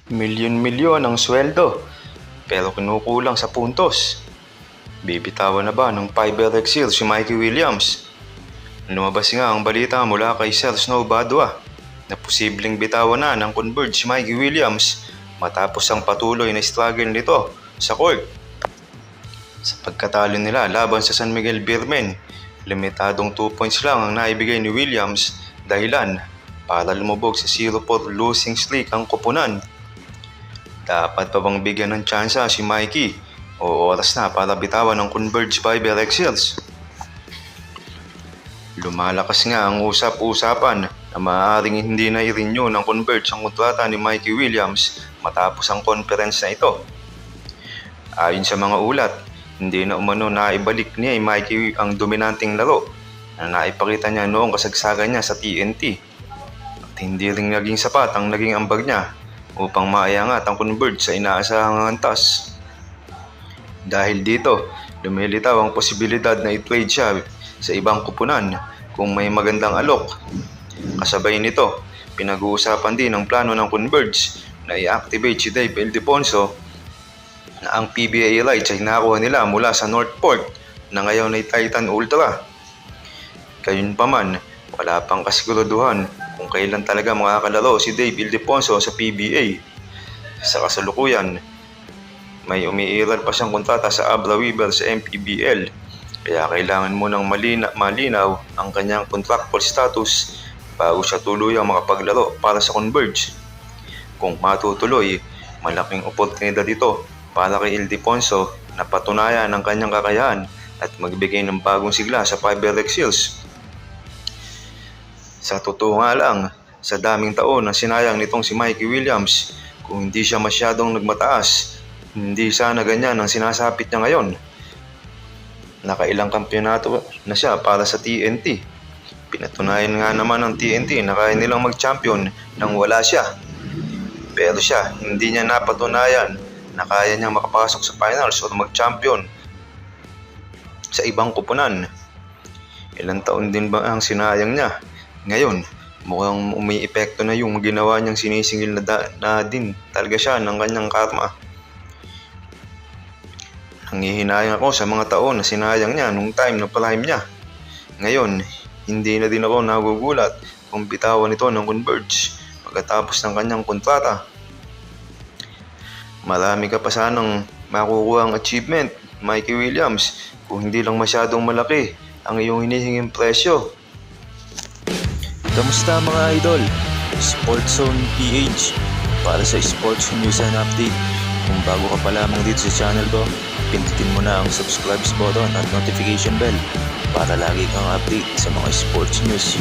Milyon-milyon ang sweldo, pero kinukulang sa puntos. Bibitawan na ba ng 5LX seal si Mikey Williams? Lumabas nga ang balita mula kay Sir Snow Badua na posibleng bitawan na ng Converge si Mikey Williams matapos ang patuloy na struggle nito sa court. Sa pagkatalo nila laban sa San Miguel Beermen, limitadong 2 points lang ang naibigay ni Williams dahilan para lumubog sa 0-4 losing streak ang koponan. Dapat pa bang bigyan ng tsansa si Mikey o oras na para bitawan ng Converge 5LX seals? Lumalakas nga ang usap-usapan na maaaring hindi na i-renew ng Converge ang kontrata ni Mikey Williams matapos ang conference na ito. Ayon sa mga ulat, hindi na umano naibalik ni Mikey ang dominanteng laro na naipakita niya noong kasagsagan niya sa TNT. At hindi rin naging sapat ang naging ambag niya upang maiangat ang Converge sa inaasahang antas. Dahil dito, lumilitaw ang posibilidad na i-trade siya sa ibang kupunan kung may magandang alok. Kasabay nito, pinag-uusapan din ang plano ng Converge na i-activate si Dave Ildefonso na ang PBA rights ay nakuha nila mula sa Northport na ngayon ay Titan Ultra. Gayunpaman, wala pang kasiguraduhan kung kailan talaga makakalaro si Dave Ildefonso sa PBA. Sa kasalukuyan, may umiiral pa siyang kontrata sa Abra Weaver sa MPBL, kaya kailangan mo nang malinaw ang kanyang contractual status bago siya tuluyang makapaglaro para sa Converge. Kung matutuloy, malaking oportunidad ito para kay Ildefonso na patunayan ang kanyang kakayahan at magbigay ng bagong sigla sa 5LX seals. Sa totoo nga lang, sa daming taon na sinayang nitong si Mikey Williams, kung hindi siya masyadong nagmataas, hindi sana ganyan ang sinasapit niya ngayon. Nakailang kampyonato na siya para sa TNT. Pinatunayan nga naman ng TNT na kaya nilang mag-champion nang wala siya. Pero siya, hindi niya napatunayan na kaya niyang makapasok sa finals o mag-champion sa ibang kupunan. Ilang taon din ba ang sinayang niya? Ngayon, mukhang umi-epekto na yung ginawa niyang sinisingil na din talaga siya ng kanyang karma. Nangihinayang ako sa mga taon na sinayang niya nung time na prime niya. Ngayon, hindi na din ako nagugulat kung bitawan ito ng Converge pagkatapos ng kanyang kontrata. Marami ka pa sanang makukuha ang achievement, Mikey Williams, kung hindi lang masyadong malaki ang iyong hinihinging presyo. Kamusta mga idol? Sports Zone PH para sa sports news and update. Kung bago ka pa lamang dito sa channel ko, pindutin mo na ang subscribe button at notification bell para lagi kang update sa mga sports news.